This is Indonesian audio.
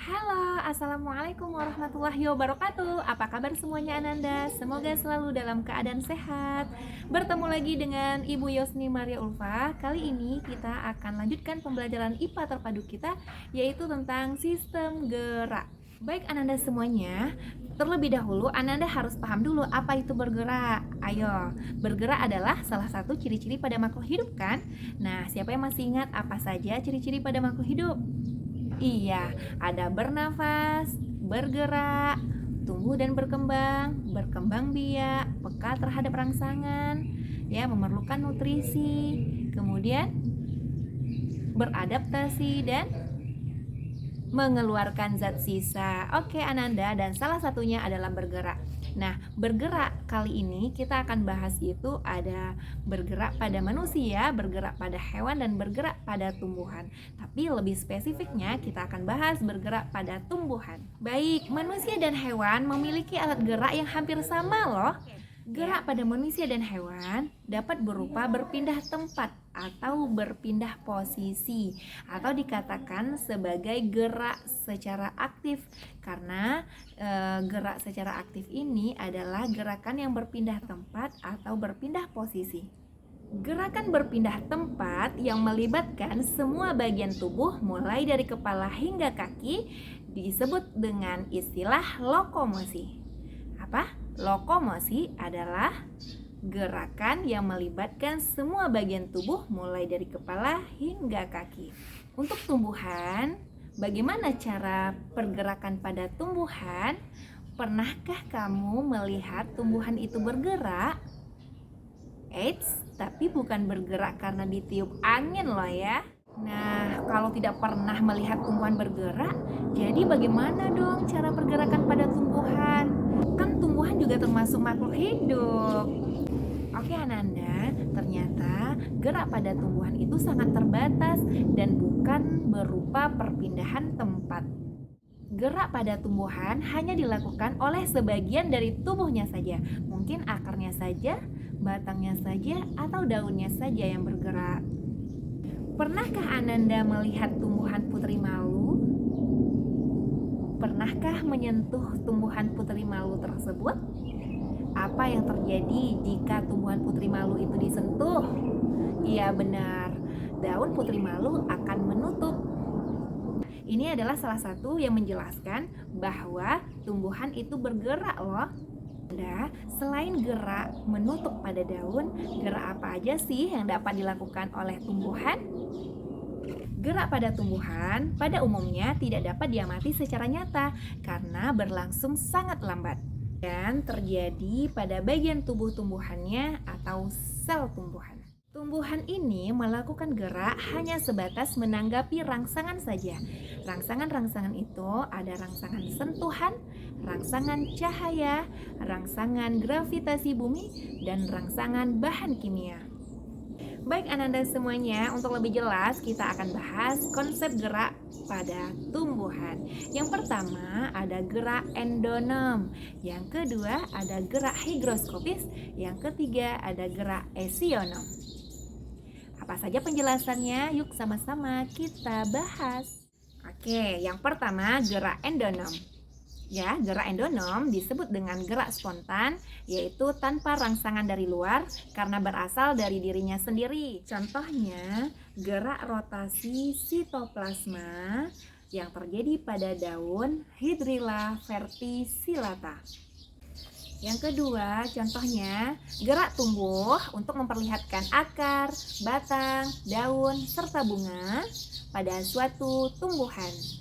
Halo, Assalamualaikum warahmatullahi wabarakatuh. Apa kabar semuanya Ananda? Semoga selalu dalam keadaan sehat. Bertemu lagi dengan Ibu Yosni Maria Ulfa. Kali ini kita akan lanjutkan pembelajaran IPA terpadu kita, yaitu tentang sistem gerak. Baik Ananda semuanya, terlebih dahulu Ananda harus paham dulu apa itu bergerak. Ayo, bergerak adalah salah satu ciri-ciri pada makhluk hidup kan? Nah, siapa yang masih ingat apa saja ciri-ciri pada makhluk hidup? Iya, ada bernafas, bergerak, tumbuh dan berkembang biak, peka terhadap rangsangan, ya, memerlukan nutrisi, kemudian beradaptasi dan mengeluarkan zat sisa. Oke Ananda, dan salah satunya adalah bergerak. Nah, bergerak kali ini kita akan bahas itu ada bergerak pada manusia, bergerak pada hewan, dan bergerak pada tumbuhan. Tapi lebih spesifiknya kita akan bahas bergerak pada tumbuhan. Baik, manusia dan hewan memiliki alat gerak yang hampir sama loh. Gerak pada manusia dan hewan dapat berupa berpindah tempat atau berpindah posisi, atau dikatakan sebagai gerak secara aktif karena gerak secara aktif ini adalah gerakan yang berpindah tempat atau berpindah posisi. Gerakan berpindah tempat yang melibatkan semua bagian tubuh mulai dari kepala hingga kaki disebut dengan istilah lokomosi. Apa? Lokomosi adalah gerakan yang melibatkan semua bagian tubuh mulai dari kepala hingga kaki. Untuk tumbuhan, bagaimana cara pergerakan pada tumbuhan? Pernahkah kamu melihat tumbuhan itu bergerak? Eits, tapi bukan bergerak karena ditiup angin loh ya. Nah, kalau tidak pernah melihat tumbuhan bergerak, jadi bagaimana dong cara pergerakan pada tumbuhan? Kan tumbuhan juga termasuk makhluk hidup. Oke Ananda, ternyata gerak pada tumbuhan itu sangat terbatas dan bukan berupa perpindahan tempat. Gerak pada tumbuhan hanya dilakukan oleh sebagian dari tubuhnya saja. Mungkin akarnya saja, batangnya saja, atau daunnya saja yang bergerak. Pernahkah Ananda melihat tumbuhan putri malu? Pernahkah menyentuh tumbuhan putri malu tersebut? Apa yang terjadi jika tumbuhan putri malu itu disentuh? Iya benar, daun putri malu akan menutup. Ini adalah salah satu yang menjelaskan bahwa tumbuhan itu bergerak loh. Selain gerak menutup pada daun, gerak apa aja sih yang dapat dilakukan oleh tumbuhan? Gerak pada tumbuhan pada umumnya tidak dapat diamati secara nyata karena berlangsung sangat lambat dan terjadi pada bagian tubuh tumbuhannya atau sel tumbuhan. Tumbuhan ini melakukan gerak hanya sebatas menanggapi rangsangan saja. Rangsangan-rangsangan itu ada rangsangan sentuhan, rangsangan cahaya, rangsangan gravitasi bumi, dan rangsangan bahan kimia. Baik Ananda semuanya, untuk lebih jelas kita akan bahas konsep gerak pada tumbuhan. Yang pertama ada gerak endonom, yang kedua ada gerak higroskopis, yang ketiga ada gerak esionom. Apa saja penjelasannya? Yuk sama-sama kita bahas. Oke, yang pertama gerak endonom. Ya, gerak endonom disebut dengan gerak spontan, yaitu tanpa rangsangan dari luar karena berasal dari dirinya sendiri. Contohnya, gerak rotasi sitoplasma yang terjadi pada daun Hydrilla verticillata. Yang kedua, contohnya gerak tumbuh untuk memperlihatkan akar, batang, daun, serta bunga pada suatu tumbuhan.